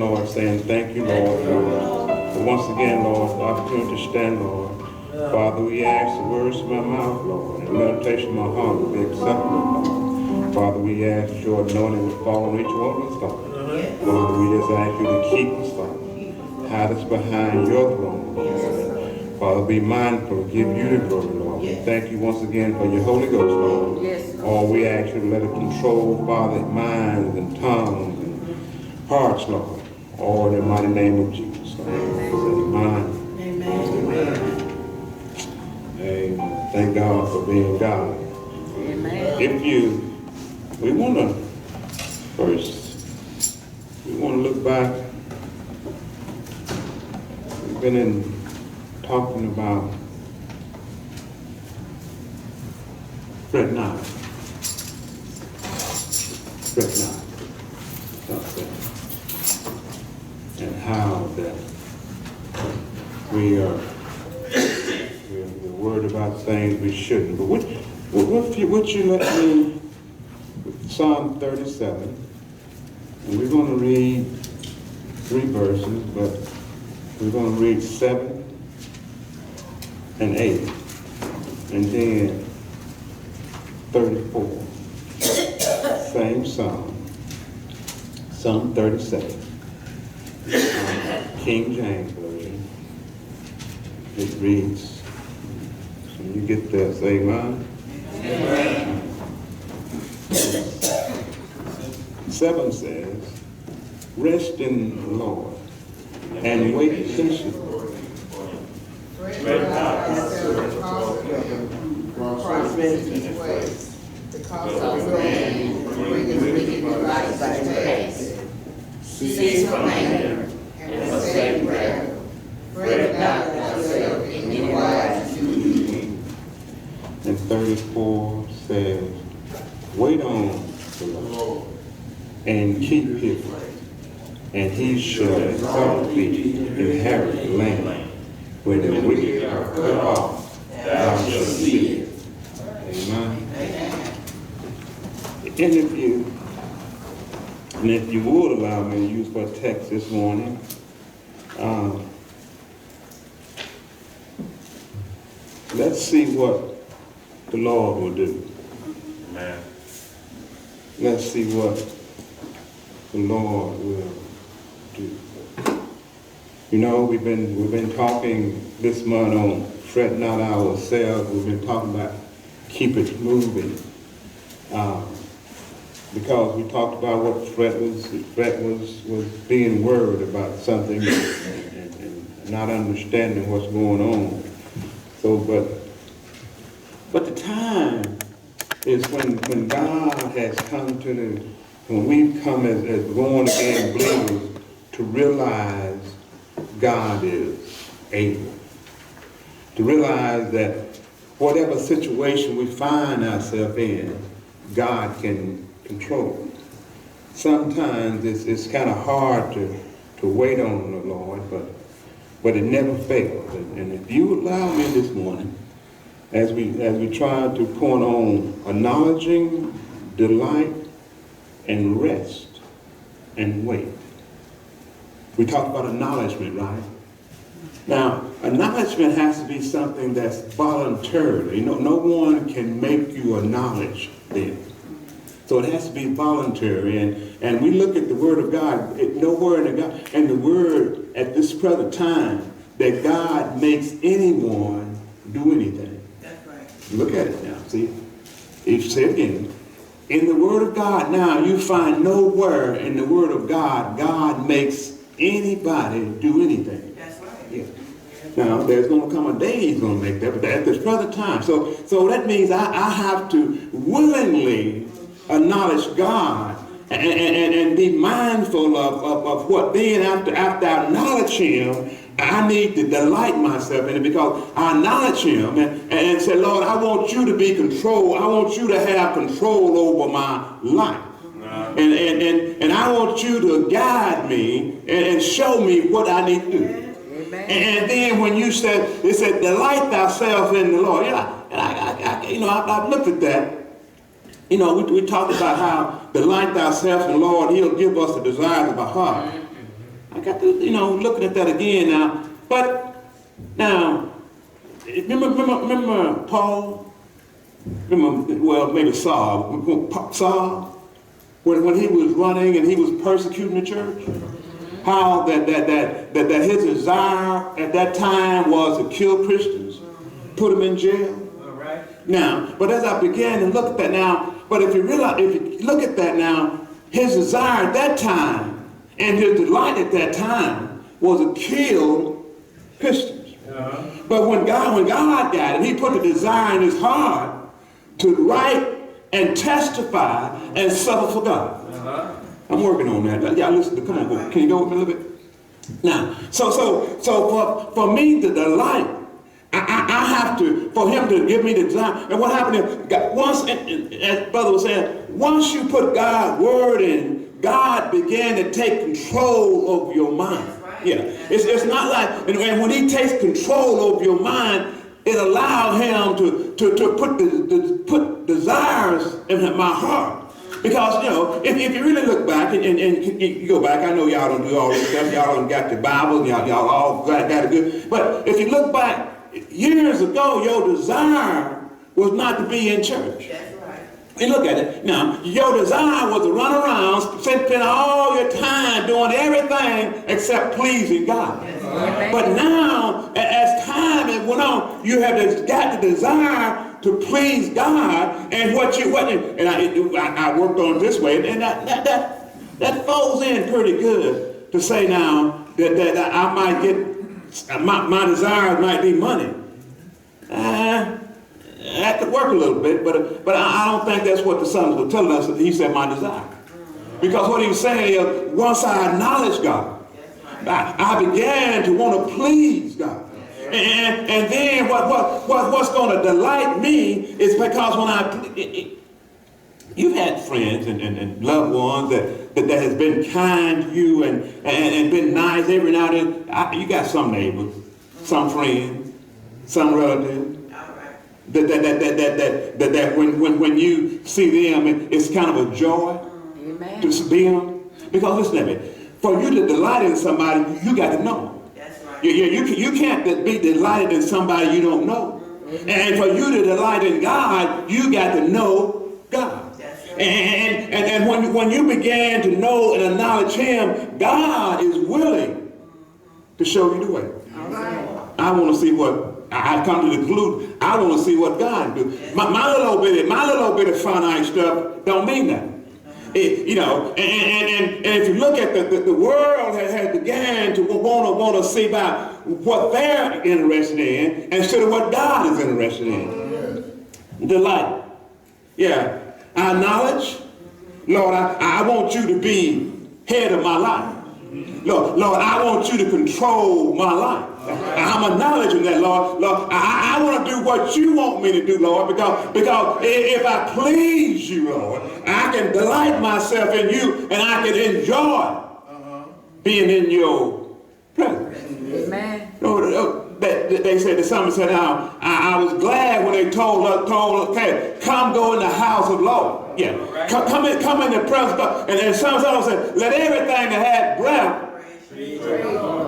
Lord, saying thank you, Lord, for once again, Lord, the opportunity to stand, Lord. Father, we ask the words of my mouth, Lord, and the meditation of my heart will be acceptable, Lord. Father, we ask that your anointing will fall on each one of us, Lord. Father, we just ask you to keep us, Lord. Hide us behind your throne, Lord. Father, be mindful, give you the glory, Lord. We thank you once again for your Holy Ghost, Lord. Yes. Oh, we ask you to let it control, Father, minds and tongues and hearts, Lord. Oh, in the mighty name of Jesus. Amen. Amen. Amen. Thank God for being God. Amen. We want to first, we want to look back. We've been talking about fret not. Fret not. And how that we're worried about things we shouldn't. But what you let me, Psalm 37, and we're going to read 3 verses, but we're going to read 7 and 8, and then 34. Same Psalm, Psalm 37. King James Version. It reads, so you get that, say amen. Amen. 7 says, rest in the Lord and wait patiently. Fret not thyself prosperity in his ways, because of man bringeth wicked devices to pass. Cease from anger and forsake wrath. Fret not thyself in any wise to evil. And 34 says, wait on the Lord and keep his way, and he shall exalt thee to inherit the land. When the wicked are cut off, thou shalt see it. Amen. And if you would allow me to use for a text this morning, let's see what the Lord will do. Amen. Let's see what the Lord will do. You know, we've been talking this month on fret not ourselves. We've been talking about keep it moving. Because we talked about what fret was being worried about something and not understanding what's going on. So, but the time is when God has come when we've come as born again believers to realize God is able. To realize that whatever situation we find ourselves in, God can control. Sometimes it's kind of hard to wait on the Lord, but it never fails. And if you allow me this morning, as we try to point on acknowledging, delight, and rest, and wait. We talked about acknowledgement, right? Now, acknowledgement has to be something that's voluntary. No one can make you acknowledge them. So it has to be voluntary. And we look at the Word of God, nowhere in the Word at this present time that God makes anyone do anything. That's right. Look at it now, see? If you say it again, in the Word of God now, you find nowhere in the Word of God, God makes anybody do anything. That's right. Yeah. Now, there's going to come a day he's going to make that, but at this present time. So that means I have to willingly acknowledge God and be mindful of what being after I acknowledge him, I need to delight myself in it because I acknowledge him and say, Lord, I want you to be control. I want you to have control over my life. And I want you to guide me and show me what I need to do. Amen. And then when you said, it said, delight thyself in the Lord. Yeah, and I've looked at that. You know, we talked about how delight thyself in the Lord, he'll give us the desires of our heart. I got to, looking at that again now. But now, remember Paul? Well, maybe Saul. Saul, when he was running and he was persecuting the church, how that his desire at that time was to kill Christians, put them in jail. All right. Now, but as I began to look at that now, but if you look at that now, his desire at that time and his delight at that time was to kill Christians. But when God got it, he put the desire in his heart to write and testify and suffer for God. I'm working on that. Y'all listen to, come on, can you go with me a little bit? Now, so for me, the delight, I have to, for him to give me the desire. And what happened is, once, as Brother was saying, once you put God's word in, God began to take control over your mind. Yeah, it's not like, and when he takes control over your mind, it allows him to put desires in my heart. Because, if you really look back and you go back, I know y'all don't do all this stuff. Y'all don't got the Bible, y'all all got it good. But if you look back, years ago, your desire was not to be in church. That's right. And look at it. Now, your desire was to run around, spend all your time doing everything except pleasing God. Amen. But now, as time has went on, you have got the desire to please God, and I worked on it this way, and that falls in pretty good to say now that I might get my desires might be money. That could work a little bit, but I don't think that's what the Psalms were telling us. He said my desire, because what he was saying is once I acknowledge God, I began to want to please God. And then what's going to delight me is because you've had friends and loved ones that has been kind to you and been nice every now and then. You got some neighbors, some friends, some relatives that when you see them, it's kind of a joy. Amen. To see them. Because listen to me, for you to delight in somebody, you got to know. You can't be delighted in somebody you don't know. And for you to delight in God, you got to know God. And when you began to know and acknowledge him, God is willing to show you the way. All right. I want to see what, I've come to the conclusion, I want to see what God do. My little bit of finite stuff don't mean nothing. And if you look at the world has began to want to see about what they're interested in instead of what God is interested in. Delight. Yeah. I acknowledge, Lord, I want you to be head of my life. Lord, I want you to control my life. I'm acknowledging that, Lord. I want to do what you want me to do, Lord, because if I please you, Lord, I can delight myself in you and I can enjoy being in your presence. Amen. They said, the psalmist said, now, I was glad when they told okay, come go in the house of Lord. Yeah, come in the presence of God. And then some said, let everything that had breath,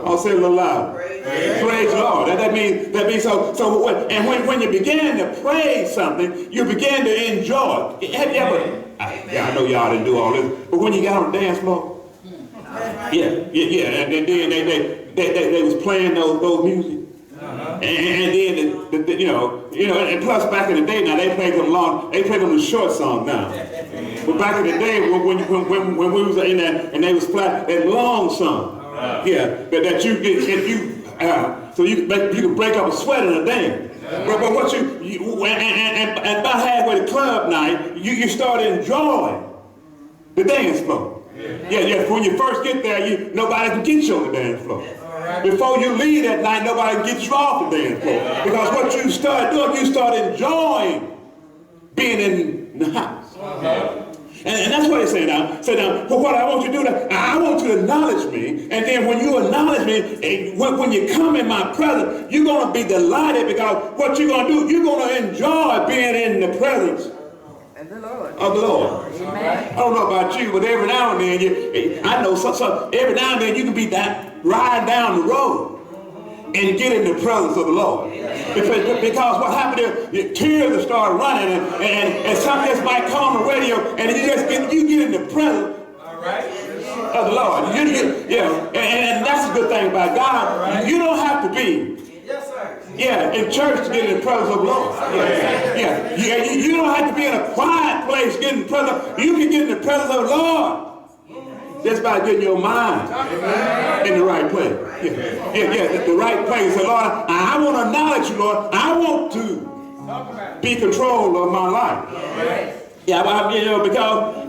I'll say it a little loud. Praise the Lord. That means so when you begin to praise something, you begin to enjoy it. Have you ever? I know y'all didn't do all this, but when you got on the dance floor, yeah, and then they was playing those music. And then and plus back in the day now they played them short songs now. But back in the day when we was in that and they was playing that long song, that you get so you could break up a sweat in a dance. But what and about halfway to club night you start enjoying the dance floor. Yeah. When you first get there, nobody can get you on the dance floor. Before you leave that night, nobody can get you off the dance floor. Because what you start doing, you start enjoying being in the house. And that's what he's saying now. Say now, for what I want you to do, I want you to acknowledge me. And then when you acknowledge me, when you come in my presence, you're going to be delighted because what you're going to do, you're going to enjoy being in the presence the Lord. Of the Lord. Amen. I don't know about you, but every now and then, I know every now and then you can be riding down the road and get in the presence of the Lord. Because what happened is, your tears will start running, and something just might come on the radio, and you get in the presence of the Lord. And that's a good thing about God. You don't have to be in church to get in the presence of the Lord. You don't have to be in a quiet place getting in the presence. You can get in the presence of the Lord just by getting your mind in the right place. The right place. So Lord, I want to acknowledge you, Lord. I want to be control of my life. Because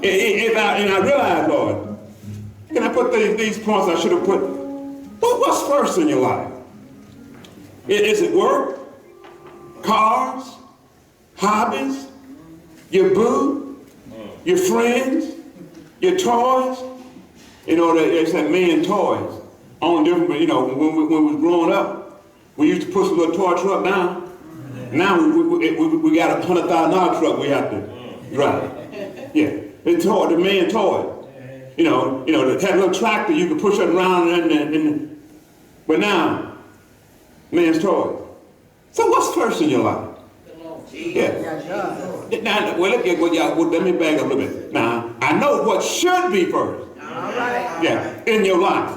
I realize, Lord, can I put these points I should have put? What's first in your life? Is it work, cars, hobbies, your boo, your friends, your toys? They said men toys. Only different, when we was growing up, we used to push a little toy truck down. Now we got a $100,000 truck we have to drive. The man toy. They had a little tractor you could push it around, but now, man's toy. So what's first in your life? Now, let me back up a little bit. Now, I know what should be first. In your life.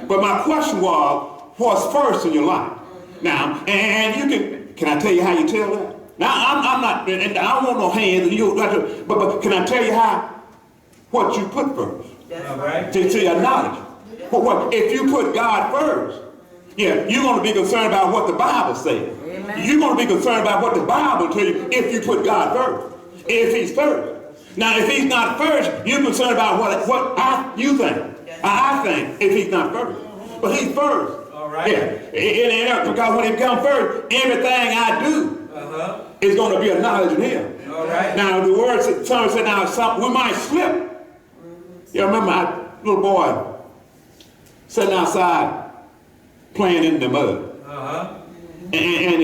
But my question was, what's first in your life? Now, and you can I tell you how you tell that? Now, I'm not, and I don't want no hands, but can I tell you what you put first? To your knowledge. If you put God first, you're going to be concerned about what the Bible says. You're going to be concerned about what the Bible tells you if you put God first. If he's first. Now, if he's not first, you're concerned about what you think. I think if he's not first. But he's first. Because when he comes first, everything I do is going to be a knowledge in him. Now, the word said, now, we might slip. You remember my little boy sitting outside playing in the mud. And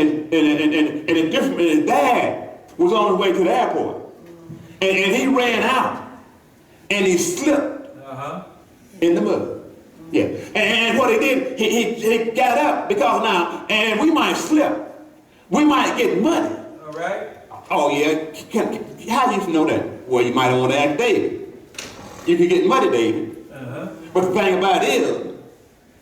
his dad was on his way to the airport. And he ran out and he slipped in the mud. And what he did, he got up because now, and we might slip. We might get muddy. Oh yeah, how do you know that? Well, you might want to ask David. You can get muddy, David. But the thing about it is,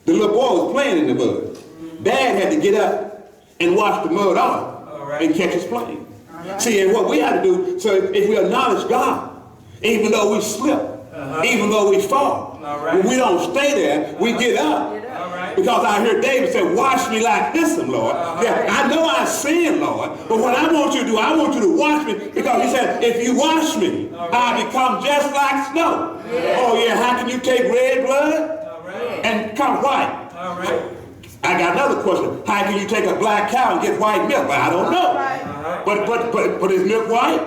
the little boy was playing in the mud. Dad had to get up and wash the mud off and catch his plane. See, and what we have to do, so if we acknowledge God, even though we slip, even though we fall, when we don't stay there, we get up. Because I hear David say, wash me like hyssop, Lord. I know I sin, Lord, but what I want you to do, I want you to wash me, because he said, if you wash me, I become just like snow. Oh yeah, how can you take red blood and come white? I got another question. How can you take a black cow and get white milk? Well, I don't know. But is milk white?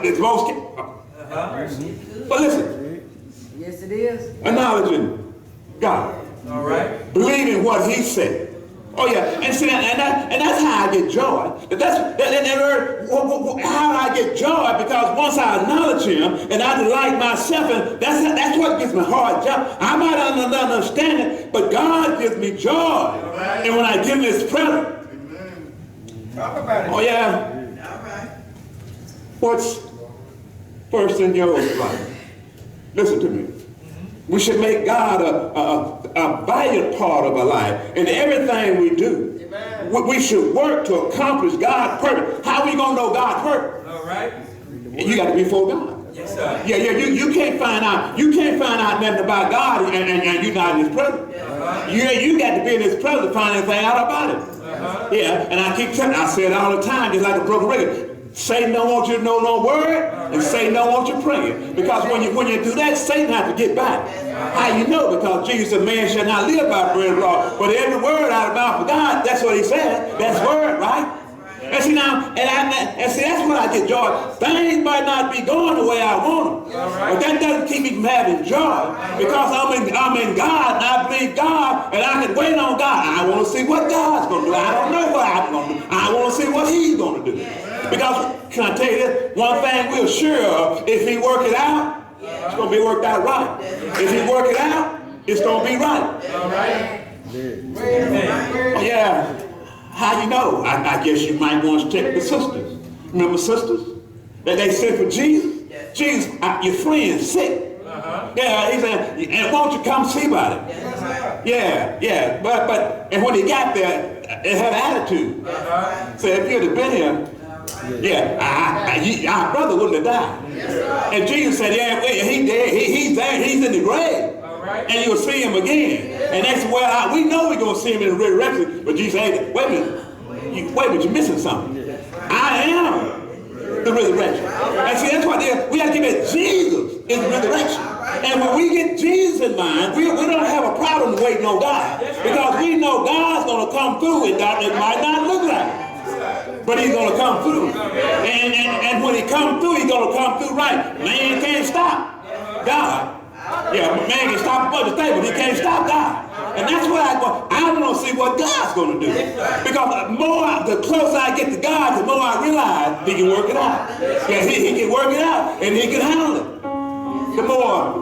It's most. But listen. Yes, it is. Acknowledging God. Believing what he said. Oh yeah, and see, and that's how I get joy. How I get joy, because once I acknowledge him and I delight myself, and that's what gives me hard joy. I might not understand it, but God gives me joy. And when I give him his presence, talk about it. Oh yeah. What's first in your life? Listen to me. We should make God a valued part of our life. In everything we do, we should work to accomplish God's purpose. How are we going to know God's purpose? You got to be before God. Yes, sir. You can't find out. You can't find out nothing about God and you're not in his presence. You got to be in his presence to find anything out about it. And I keep telling you, I say it all the time, just like a broken record. Satan don't want you to know no word, and Satan don't want you praying. Because when you do that, Satan has to get back. How you know? Because Jesus said, man shall not live by bread of law, but every word out of the mouth of God. That's what he said. That's word, right? And see now, and see, that's when I get joy. Things might not be going the way I want them, but that doesn't keep me from having joy, because I'm in God, and I believe God, and I can wait on God. I want to see what God's going to do. I don't know what I'm going to do. I want to see what he's going to do. Because, can I tell you this? One thing we're sure of, if he work it out, it's going to be worked out right. If he work it out, it's going to be right. All right. Oh, yeah. How you know? I guess you might want to check the sisters. Remember sisters? That they said for Jesus? Jesus, your friend's sick. Yeah, he said, and won't you come see about it? Yeah. But and when he got there, it had an attitude. So if you'd have been here, our brother wouldn't have died. And Jesus said, yeah, he's dead. He's there. He's in the grave. And you'll see him again. And that's where we know we're going to see him in the resurrection. But Jesus said, wait a minute, you're missing something. I am the resurrection. And see, that's why we have to give it Jesus is the resurrection. And when we get Jesus in mind, we don't have a problem waiting on God. Because we know God's going to come through it. It might not look like it, but he's going to come through. And when he comes through, he's going to come through right. Man can't stop God. Yeah, man can stop a bunch of things, but he can't stop God. And that's what I want to see what God's going to do. Because the closer I get to God, the more I realize he can work it out. Yeah, he can work it out, and he can handle it. The more,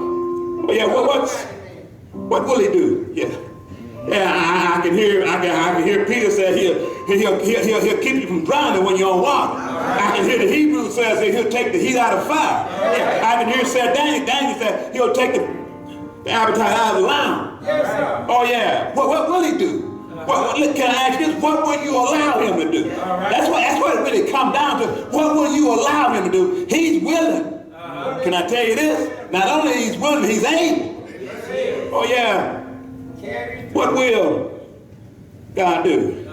what will he do? Yeah, I can hear Peter say he'll keep you from drowning when you're on water. I can hear the Hebrew says that he'll take the heat out of fire. I can hear said Daniel said he'll take the appetite out of the lion. Oh yeah. What will he do? Can I ask this? What will you allow him to do? That's what it really comes down to. What will you allow him to do? He's willing. Can I tell you this? Not only he's willing, he's able. Oh yeah. What will God do?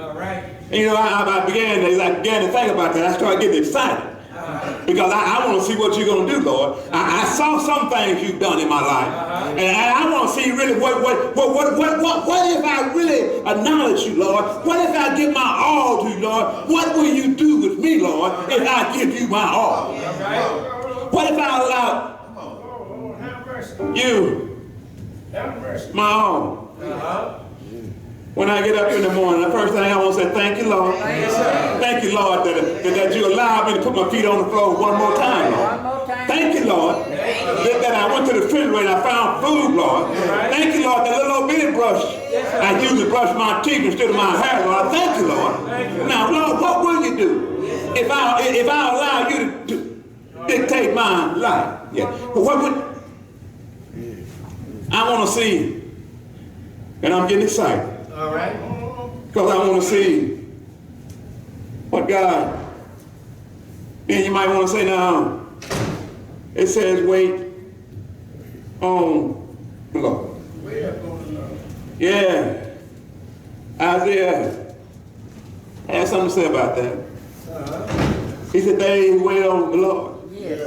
And you know, I began to think about that. I started getting excited. Because I want to see what you're going to do, Lord. I saw some things you've done in my life. And I want to see really what if I really acknowledge you, Lord? What if I give my all to you, Lord? What will you do with me, Lord, if I give you my all? What if I allow you my all? When I get up in the morning, the first thing I want to say, thank you, Lord. Thank you, Lord, that you allowed me to put my feet on the floor one more time, Lord. Thank you, Lord, that I went to the refrigerator and I found food, Lord. Thank you, Lord, that little old bitty brush I used to brush my teeth instead of my hair, Lord. Thank you, Lord. Now, Lord, what will you do if I allow you to dictate my life? Yeah. But what would I want to see? And I'm getting excited. All right. Because I want to see what God. Then you might want to say, now, it says wait on the Lord. Wait up on the Lord. Yeah. Isaiah had something to say about that. He said, they who wait on the Lord. Yes.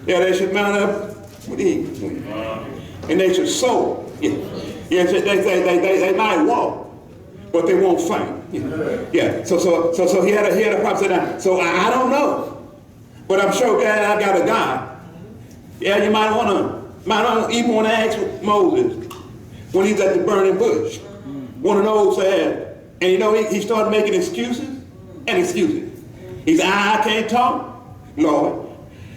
Yeah, they should mount up with eagles. And they should soar. Yes, they might walk, but they won't fight. Yeah. So he had a prophet say, so I don't know, but I'm sure God, I got a God. Yeah, you might even want to ask Moses when he's at the burning bush. One of those said, and you know he started making excuses. He said, I can't talk, Lord.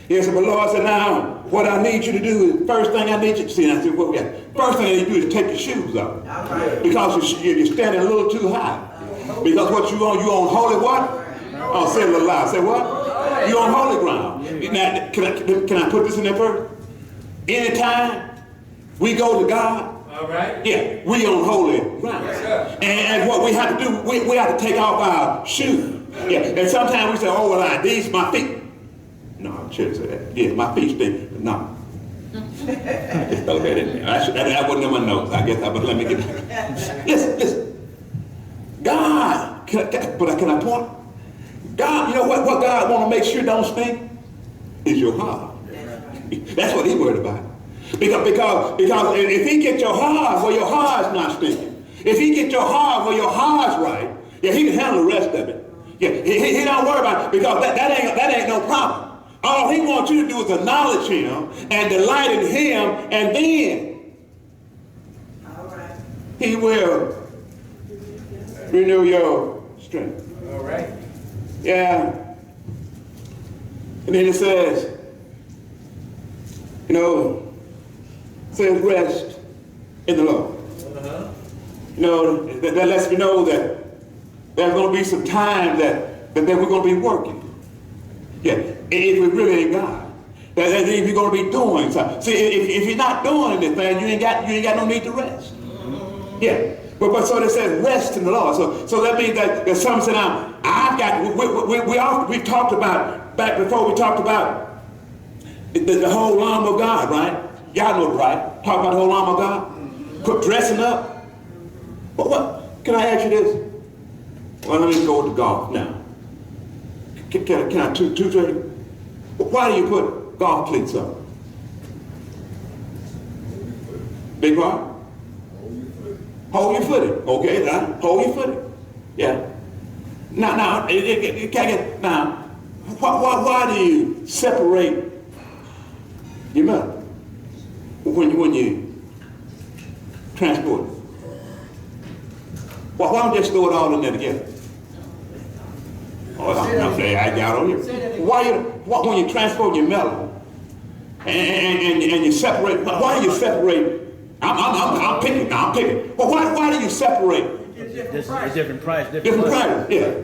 Yes, but Lord said, now, what I need you to do is, first thing I need you to see, and I said, what we got? First thing I need you to do is take your shoes off. Because you're standing a little too high. Because what you on holy what? Oh, say it a little loud. Say what? You on holy ground. Now, can I put this in there first? Anytime we go to God, All right. yeah, we on holy ground. Yes, And what we have to do, we have to take off our shoes. Yeah, and sometimes we say, oh, well, these my feet. No, I shouldn't say that. Yeah, my feet stink. No. I just throw that in there. That wasn't in my notes. I guess but let me get it. Listen. God, can I point? God, you know what God want to make sure don't stink? Is your heart. That's what he's worried about. Because if he get your heart where your heart's not stinking, if he get your heart where your heart's right, yeah, he can handle the rest of it. Yeah, he don't worry about it because that ain't no problem. All he wants you to do is acknowledge him and delight in him, and then he will renew your strength. All right. Yeah. And then it says, it says rest in the Lord. That lets me know that there's going to be some time that we're going to be working. Yeah, if we really ain't God. That if you're going to be doing something. See, if you're not doing anything, you ain't got no need to rest. Yeah. But so it says rest in the Lord. So that means that there's something said now, we've talked about, back before we talked about the whole armor of God, right? Y'all know it, right? Talk about the whole armor of God. Put dressing up. But what? Can I ask you this? Well, let me go to golf now. Can I two trade? Why do you put golf cleats up? Big part? Hold your footing. Okay, now hold your footing. Yeah. Now, why do you separate your metal when you transport it? Why don't you just throw it all in there together? Oh, I'm saying I got on here. Why when you transport your metal and you separate? Why do you separate? I'm picking. Well, why do you separate? Different price. Different price. Yeah.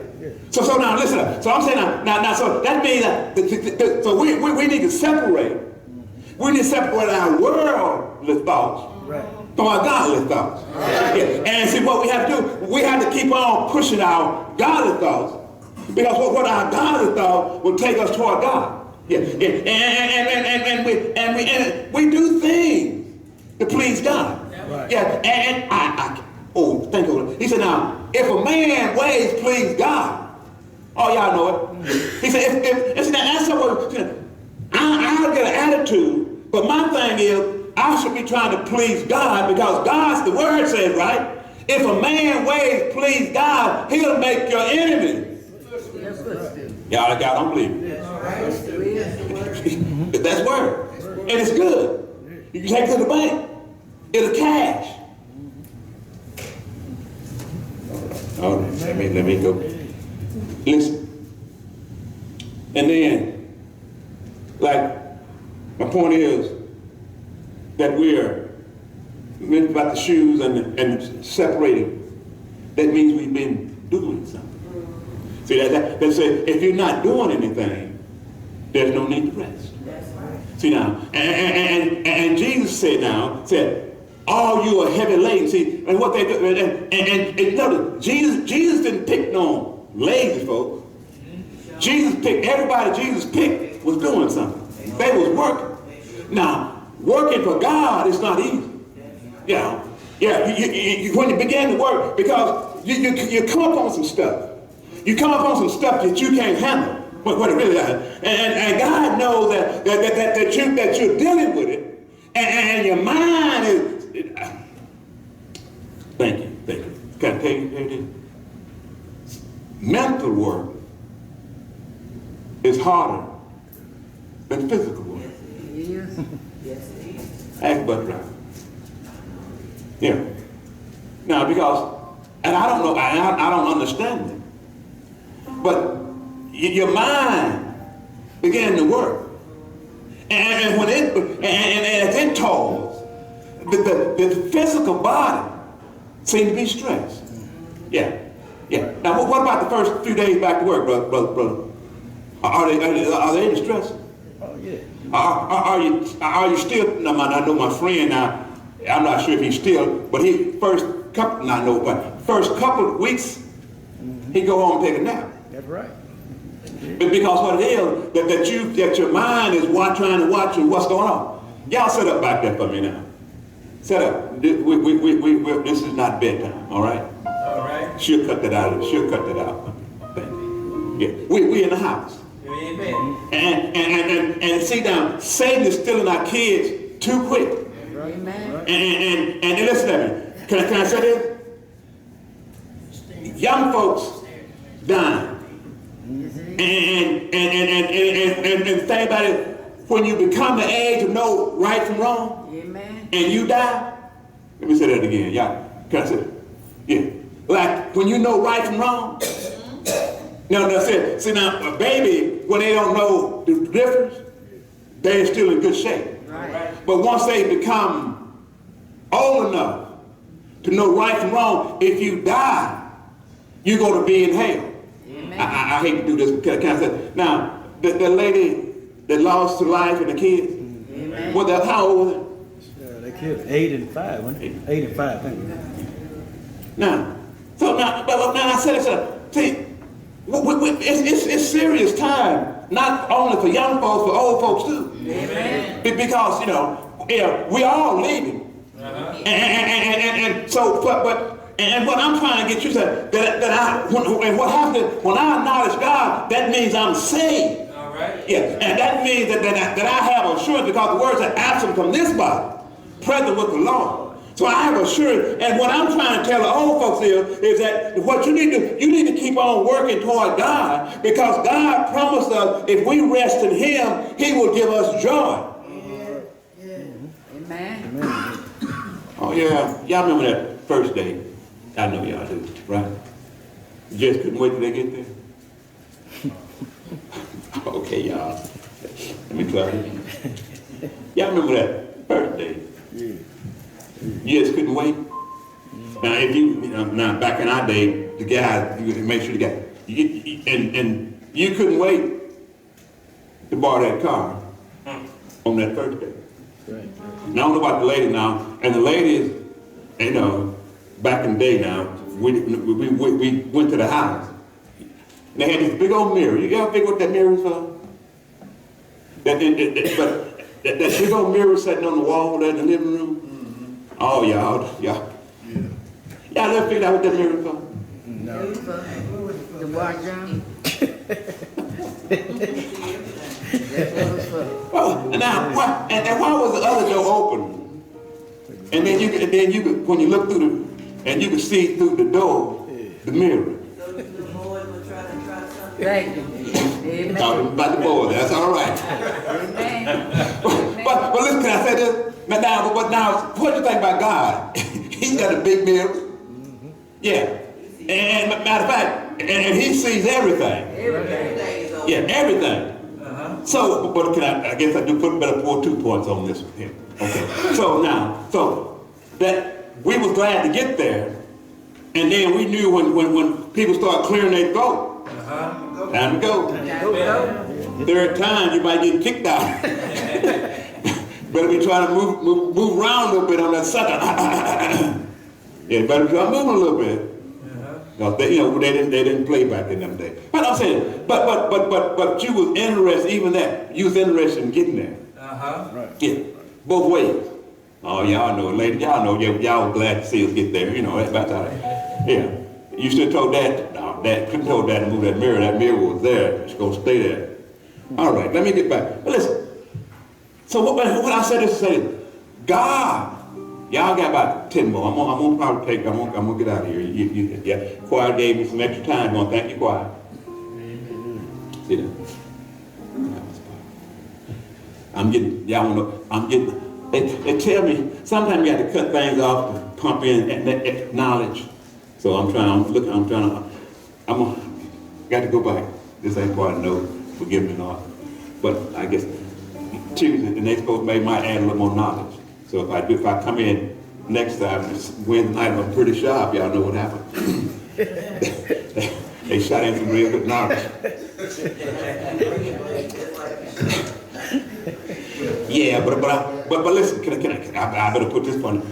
So now listen. So I'm saying now. So that means that. So we need to separate. We need to separate our worldly thoughts from our godly thoughts. Yeah. And see what we have to do. We have to keep on pushing our godly thoughts, because what our godly thoughts will take us toward God. Yeah. And we do things to please God. Right. Yeah. Think of it. He said, now, if a man ways please God, oh, y'all know it. He said, I'll get an attitude, but my thing is, I should be trying to please God, because the word says, right? If a man ways please God, he'll make your enemy. Y'all don't believe it. That's word. And it's good. You can take it to the bank. It'll cash. All right, let me go. Listen. And then, like, my point is that we're about the shoes and separating. That means we've been doing something. See, that said, if you're not doing anything, there's no need to rest. See now, and Jesus said, all you are heavy laden. See, and what they do, and notice, Jesus didn't pick no lazy folks. Everybody Jesus picked was doing something. They was working. Now, working for God is not easy. Yeah. When you begin to work, because you come up on some stuff. You come up on some stuff that you can't handle. What it really is. And God knows that you're dealing with it. And your mind is. Thank you. Can I tell you this? Mental work is harder than physical work. Yes, it is. Ask Bud Brown. Yeah. Now, because, and I don't know, I don't understand it, but your mind began to work, and when as it toils, the physical body seemed to be stressed. Yeah. Now, what about the first few days back to work, brother? Are they in stress? Oh yeah. Are you still? I know my friend now. I'm not sure if he's still, but first couple of weeks, he go home and take a nap. That's right. Because what it is, that your mind is trying to watch what's going on. Y'all sit up back there for me now. Sit up. This is not bedtime, all right? All right. She'll cut that out. Thank you. Yeah, we in the house. Amen. And see now, Satan is stealing our kids too quick. Amen. And listen at me. Can I say this? Young folks dying. And think about it, when you become the age of know right from wrong, Amen. and you die, let me say that again, y'all. Can I say that? Yeah. Like when you know right from wrong. Now, see now, a baby when they don't know the difference, they're still in good shape. Right. But once they become old enough to know right from wrong, if you die, you're going to be in hell. I hate to do this because I say, now, the lady that lost her life and the kids, how old was it? They killed 8 and 5, wasn't it? 8 and 5, I think. Now, but now I said it, see, it's serious time, not only for young folks, for old folks too. Amen. Because, we all leaving. And so, and what I'm trying to get you to and what happens when I acknowledge God, that means I'm saved. All right. Yeah, and that means that I have assurance because the word said absent from this body, present with the Lord. So I have assurance, and what I'm trying to tell the old folks is that what you need to keep on working toward God, because God promised us if we rest in Him, He will give us joy. Amen. Oh yeah, y'all remember that first day? I know y'all do, right? You just couldn't wait till they get there. Okay, y'all. Let me try it. Y'all remember that first day? Yeah. You just couldn't wait. Now, if now back in our day, the guys, you make sure the guy, and you couldn't wait to borrow that car on that first day. Right. Now I don't know about the ladies now, and the ladies, back in the day now, we went to the house. And they had this big old mirror. You ever figure what that mirror is for? That big old mirror sitting on the wall there in the living room. Oh, y'all ever figured out what that mirror is for? No. The wardrobe. That's what it's for. Well, now, why was the other door open? And then you could, when you look through and you could see through the door, the mirror. Thank you. Amen. Talking about the boy, that's all right. Amen. But listen, can I say this? But now, what do you think about God? He's got a big mirror. Yeah. And matter of fact, and He sees everything. Everything. Yeah, everything. So, but I guess I do better put 2 points on this with him. Okay. So that we was glad to get there, and then we knew when people start clearing their throat, time to go. Third time you might get kicked out. Better be trying to move around a little bit on that sucker. Yeah, better try moving a little bit. Because they didn't play back in them days. But I'm saying, but you was interested, even that, you was interested in getting there. Right. Yeah, both ways. Oh, y'all know, ladies, y'all know, y'all was glad to see us get there, that's all right. Yeah, you should have told Dad, no, Dad couldn't told Dad to move that mirror was there, it's going to stay there. All right, let me get back. But listen, so what I said is to say, God, y'all got about 10 more. I'm gonna probably I'm gonna get out of here. Yeah, Choir gave me some extra time. I'm gonna thank you, Choir. See that? They tell me, sometimes you got to cut things off to pump in knowledge. So I'm got to go back. This ain't part of the note, forgive me not. But I guess Tuesday, the next post might add a little more knowledge. So if I come in next time, Wednesday night, I'm pretty sharp, y'all know what happened. They shot in some real good knowledge. Yeah, but listen, I better put this point.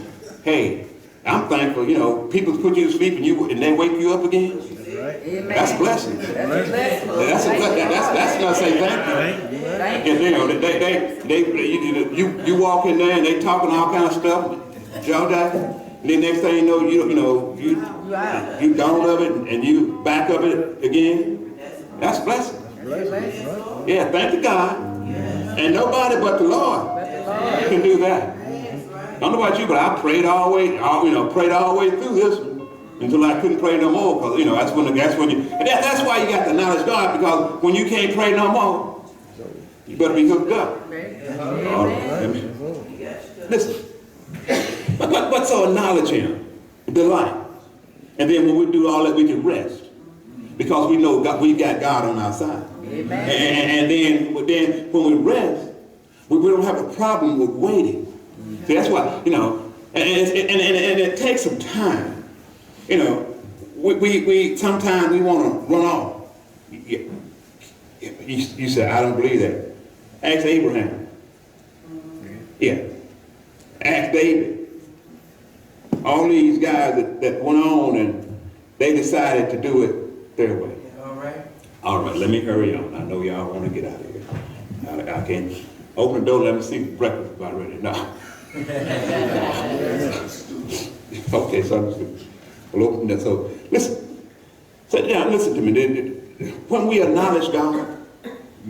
Hey, I'm thankful, people put you to sleep and they wake you up again. Amen. That's a blessing. That's a blessing. That's a blessing. That's not say thank you. Thank you. And you walk in there and they talking all kind of stuff, jaw jacking. And then next thing you know, you down of it and you back of it again. That's a blessing. Yeah, thank you, God. And nobody but the Lord can do that. I don't know about you, but I prayed all the way through this one until I couldn't pray no more. Because that's when you. And that's why you got to acknowledge God, because when you can't pray no more, you better be hooked up. All right. Listen. But so acknowledge Him, delight, and then when we do all that, we can rest, because we know we got God on our side. Amen. And then when we rest, we don't have a problem with waiting. See, that's why, you know, and it takes some time. You know, we sometimes we want to run off. You say, I don't believe that. Ask Abraham. Yeah. Ask David. All these guys that went on and they decided to do it their way. All right, let me hurry on. I know y'all want to get out of here. I can't open the door, let me see the breakfast about ready. No. Okay, so we'll open that. So listen. So now listen to me. When we acknowledge God,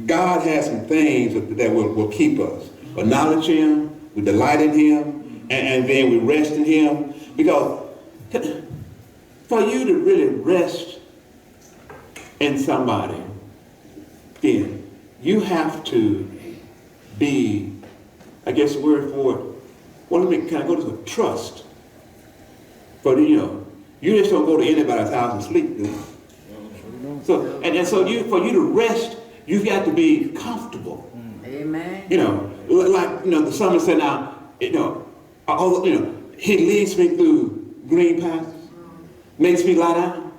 God has some things that will keep us. Acknowledge Him, we delight in Him, and then we rest in Him. Because for you to really rest in somebody, then you have to be, I guess the word for it, well, can I go to the trust? But you know, you just don't go to anybody's house and sleep, do you? So, and so for you to rest, you've got to be comfortable. Amen. You know, like, you know, the psalmist said now, you know, He leads me through green pastures, makes me lie down.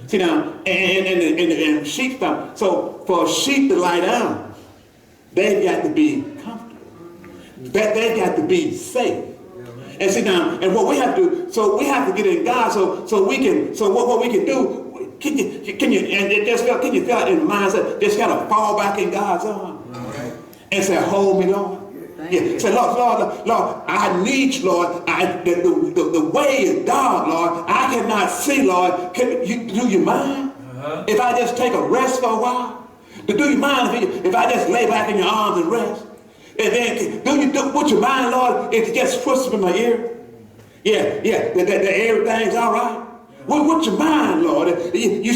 See now, and sheep stop. So for a sheep to lie down, they've got to be comfortable. They've got to be safe. And see now, and what we have to do, so we have to get in God, so we can, so what we can do, can you, and it just felt, can you feel it in the mindset, just kind of fall back in God's arms and say, hold me, Lord. Yeah. Say, Lord, I need you, Lord. The way is dark, Lord. I cannot see, Lord. Do you mind if I just take a rest for a while? Do you mind if I just lay back in your arms and rest? And then, would you mind, Lord, if you just whisper in my ear? Yeah, that everything's all right. Would you mind, Lord? You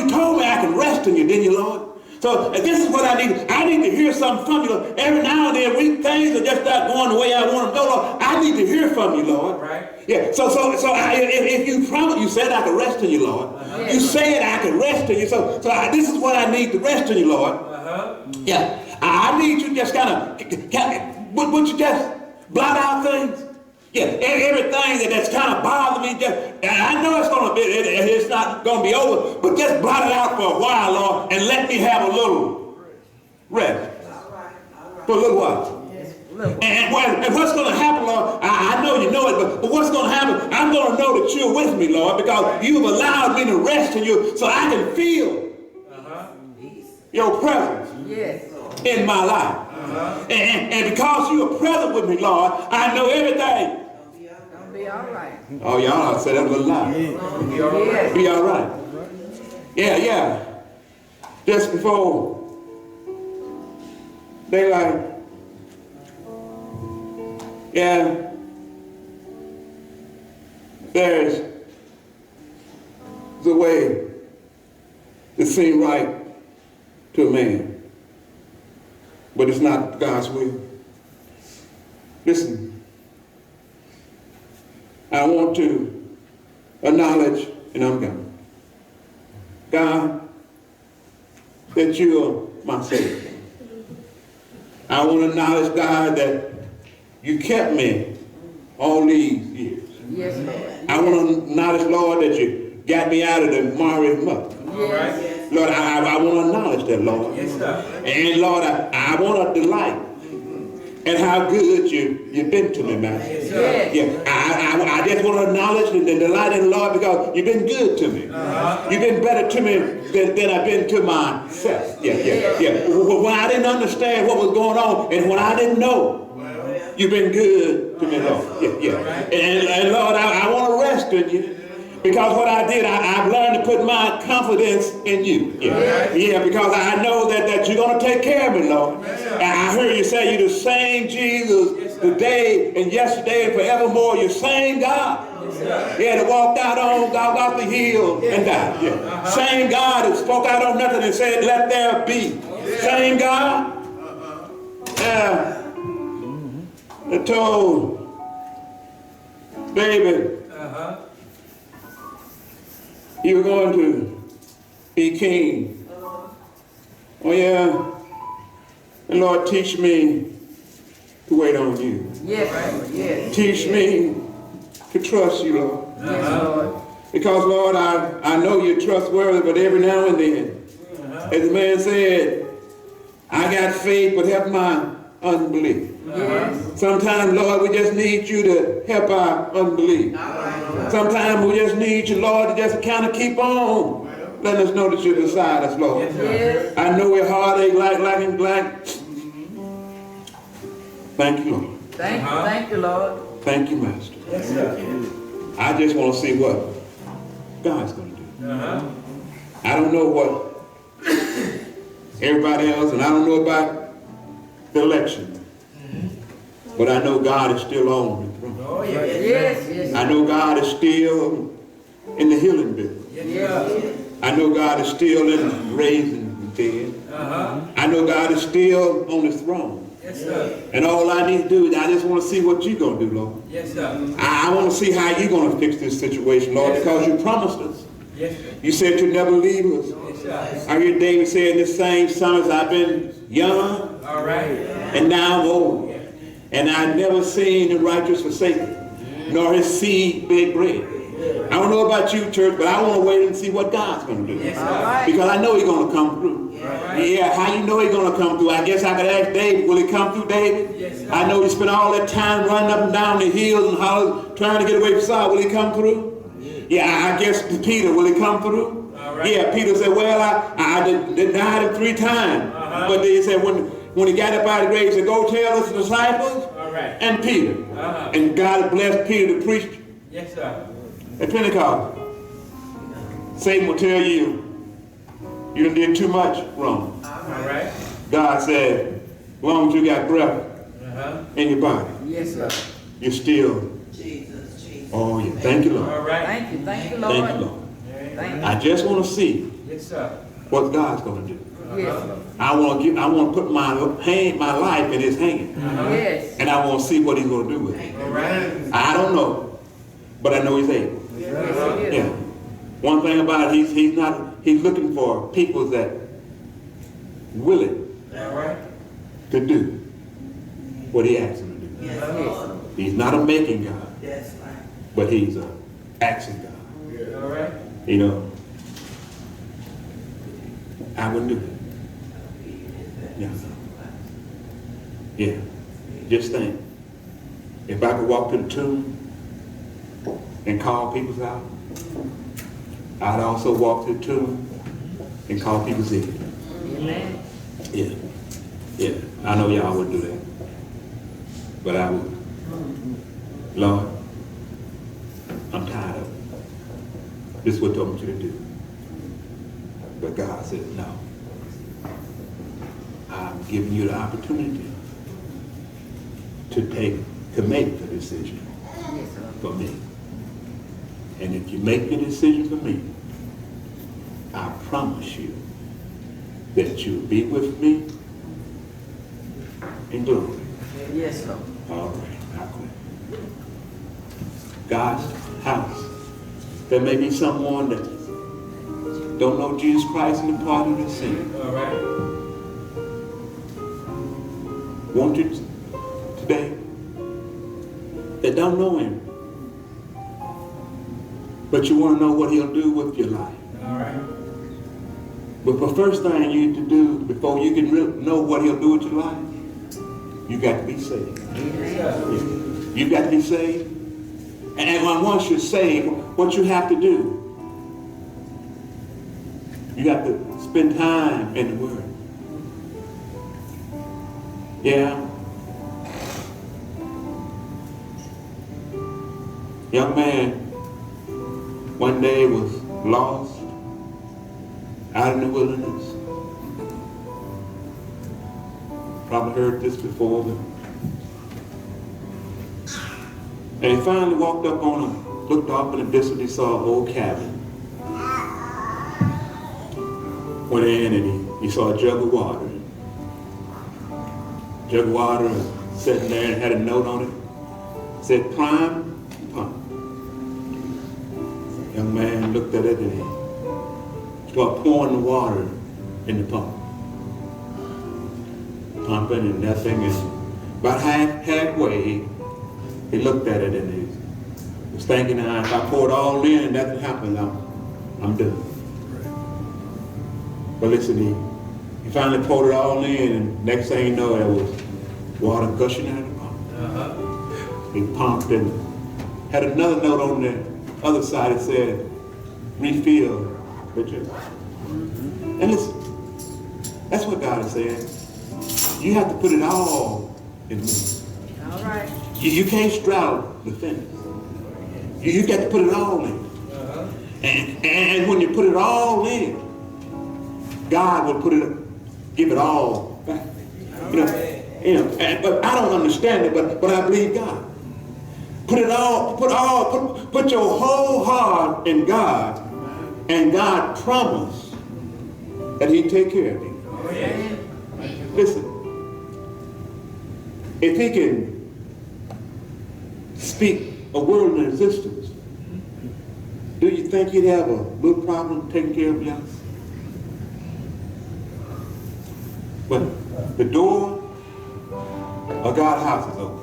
told me I can rest in you, didn't you, Lord? So this is what I need. I need to hear something from you, Lord. Every now and then, things are just not going the way I want them to go, Lord. I need to hear from you, Lord. Right. Yeah. So if you promise, you said I could rest in you, Lord. You said I could rest in you. So this is what I need to rest in you, Lord. Yeah. I need you just would you just blot out things? Yeah, everything that's kind of bothering me, I know it's not going to be over, but just blot it out for a while, Lord, and let me have a little rest. For a little while. And what's going to happen, Lord, I know you know it, but what's going to happen, I'm going to know that you're with me, Lord, because you've allowed me to rest in you so I can feel your presence in my life. And because you are present with me, Lord, I know everything. Gonna be all right. Oh, y'all said that a little loud. Be all right. Yeah. Just before daylight. Yeah. There's the way that seems right to a man. But it's not God's will. Listen, I want to acknowledge, and I'm going, God, that you're my Savior. I want to acknowledge, God, that you kept me all these years. Yes, Lord. I want to acknowledge, Lord, that you got me out of the miry muck. Yes. Lord, I want to acknowledge that, Lord. Yes, sir. And Lord, I want to delight in how good you've been to me, man. Yes, sir. Yeah, I just want to acknowledge and delight in the Lord because you've been good to me. You've been better to me than I've been to myself. Yeah. When I didn't understand what was going on and when I didn't know, you've been good to me, Lord. Yeah. And Lord, I want to rest in you. Because what I did, I've learned to put my confidence in you. Yeah, because I know that you're going to take care of me, Lord. And I heard you say you're the same Jesus today and yesterday and forevermore. You're the same God. Yeah, that walked out on Golgotha hill and died. Yeah. Same God that spoke out on nothing and said, let there be. Same God that told David, you were going to be king Oh yeah. And Lord, teach me to wait on you. Yes, Lord. Yes. Teach me to trust you, Lord. Yes, Lord. Because, Lord, I know you're trustworthy, but every now and then, as the man said, I got faith, but help my unbelief. Yes. Sometimes, Lord, we just need you to help our unbelief. Sometimes we just need you, Lord, to just kind of keep on letting us know that you're beside us, Lord. Yes. I know we're heartache like. Thank you, Lord. Thank you, Lord. Thank you, Master. I just want to see what God's going to do. I don't know what everybody else, and I don't know about the election, but I know God is still on the throne. Yes, yes. I know God is still in the healing business. Yes. I know God is still in raising the dead. I know God is still on the throne. And all I need to do is I just want to see what you're going to do, Lord. Yes, sir. I want to see how you're going to fix this situation, Lord, because you promised us. Yes, sir. You said you'd never leave us. Yes, sir. I hear David say in this same psalm, I've been young All right. and now I'm old. And I've never seen the righteous forsaken, nor his seed beg bread. I don't know about you, church, but I want to wait and see what God's going to do. Yes, All sir. right. Because I know he's going to come through. Yeah, how you know he's going to come through? I guess I could ask David, will he come through, David? Yes, sir. I know he spent all that time running up and down the hills and hollers, trying to get away from Saul. Will he come through? Yeah, I guess Peter, will he come through? All right. Yeah, Peter said, well, I denied him 3 times. But they said, when he got up out of the grave, he said, go tell the disciples All right. and Peter. And God blessed Peter to preach Yes, sir. at Pentecost. Satan will tell you, you done did too much wrong. All right. God said, as long as you got breath in your body, Yes, sir. you're still, oh yeah, thank you, All Lord. right. Thank you, Lord. Thank you, Lord. Thank you. I just want to see Yes, sir. what God's going to do. Yes, Lord. I want to put my life in his hand, Yes. and I want to see what he's going to do with it. All right. I don't know, but I know he's able. Yes, he Yeah. is. One thing about it, he's looking for people that willing All right. to do what he asks them to do. Yes. He's not a making God, but he's a asking God. All right. You know, I would do it. Yeah. Yeah. Just think, if I could walk to the tomb and call people's out, I'd also walk to the tomb and call people's in. Amen. Yeah. Yeah. I know y'all would do that. But I would. Lord, I'm tired of it. This is what I want you to do. But God said, no. I'm giving you the opportunity to make the decision Yes, sir. for me. And if you make the decision for me, I promise you that you'll be with me in glory. Yes, Lord. All right, I quit. God's house. There may be someone that don't know Jesus Christ and the pardon of their sin. All right. Want you today that don't know him, but you want to know what he'll do with your life. All right. But the first thing you need to do before you can know what he'll do with your life, you got to be saved. Yes, You got to be saved. And once you're saved, what you have to do, you got to spend time in the Word. Yeah. Young man one day was lost out in the wilderness. Probably heard this before, but and he finally walked up on him, looked off in the distance, he saw an old cabin. Went in and he saw a jug of water. Jug of water was sitting there and had a note on it. Said prime pump. Young man looked at it and he started pouring the water in the pump. pumping and nothing. And about halfway, he looked at it and he was thinking, if I pour it all in and nothing happens, I'm done. But listen, he finally poured it all in, and next thing you know, there was water gushing out of the pump. He pumped and had another note on the other side that said, refill the jar. And listen, that's what God is saying. You have to put it all in me. All right. You can't straddle the fence. You got to put it all in. And when you put it all in, God will give it all back. But I don't understand it, but I believe God. Put your whole heart in God, and God promised that He'd take care of you. Listen, if He can speak a world in existence, do you think He'd have a little problem taking care of us? But the door of God's house is open.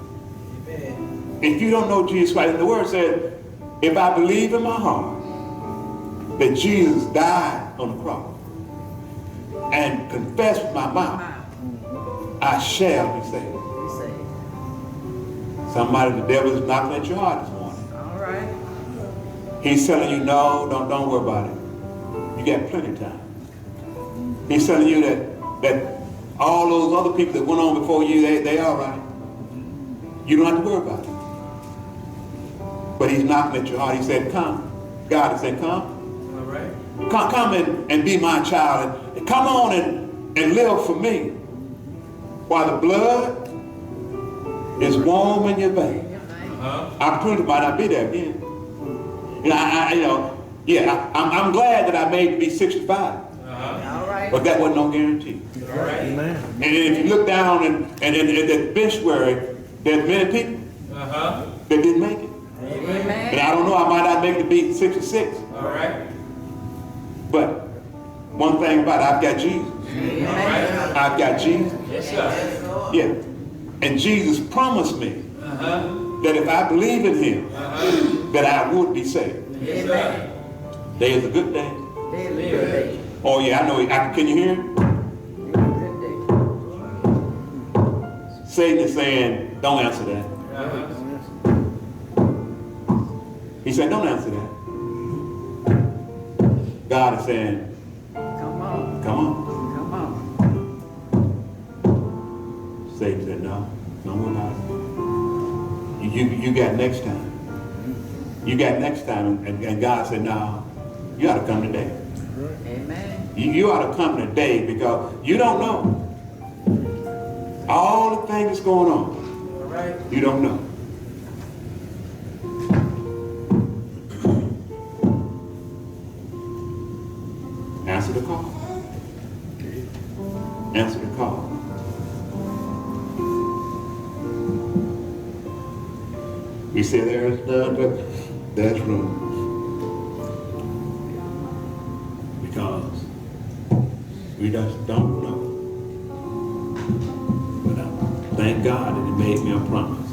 If you don't know Jesus Christ, the word says, if I believe in my heart that Jesus died on the cross and confess with my mouth, I shall be saved. Somebody, the devil is knocking at your heart this morning. All right. He's telling you, no, don't worry about it. You got plenty of time. He's telling you that all those other people that went on before you, they all right. You don't have to worry about it. But He's knocking at your heart. He said, come. God has said, come. All right. Come and be my child. And come on and live for me. While the blood is warm in your veins. Opportunity might not be there again. I'm glad that I made it to be 65. All right. But that wasn't no guarantee. All right. Amen. And if you look down and that benchwary, there's many people that didn't make it. Amen. And I don't know, I might not make it to be 66. All right. But one thing about it, I've got Jesus. Amen. I've got Jesus. Yes, sir. Yeah. And Jesus promised me that if I believe in Him, that I would be saved. Yes, sir. Today is a good day. Daily good day. Oh yeah, I know. Can you hear him? Good day. Satan is saying, don't answer that. He said, don't answer that. God is saying, Come on. come on. Come on. Satan said, no, don't worry about it. You got next time. You got next time. And God said, no, you ought to come today. Amen. You ought to come today because you don't know. All the things that's going on, All right. you don't know. Answer the call. Answer the call. He said there's none, but there's room. Because we just don't know. But I thank God that He made me a promise.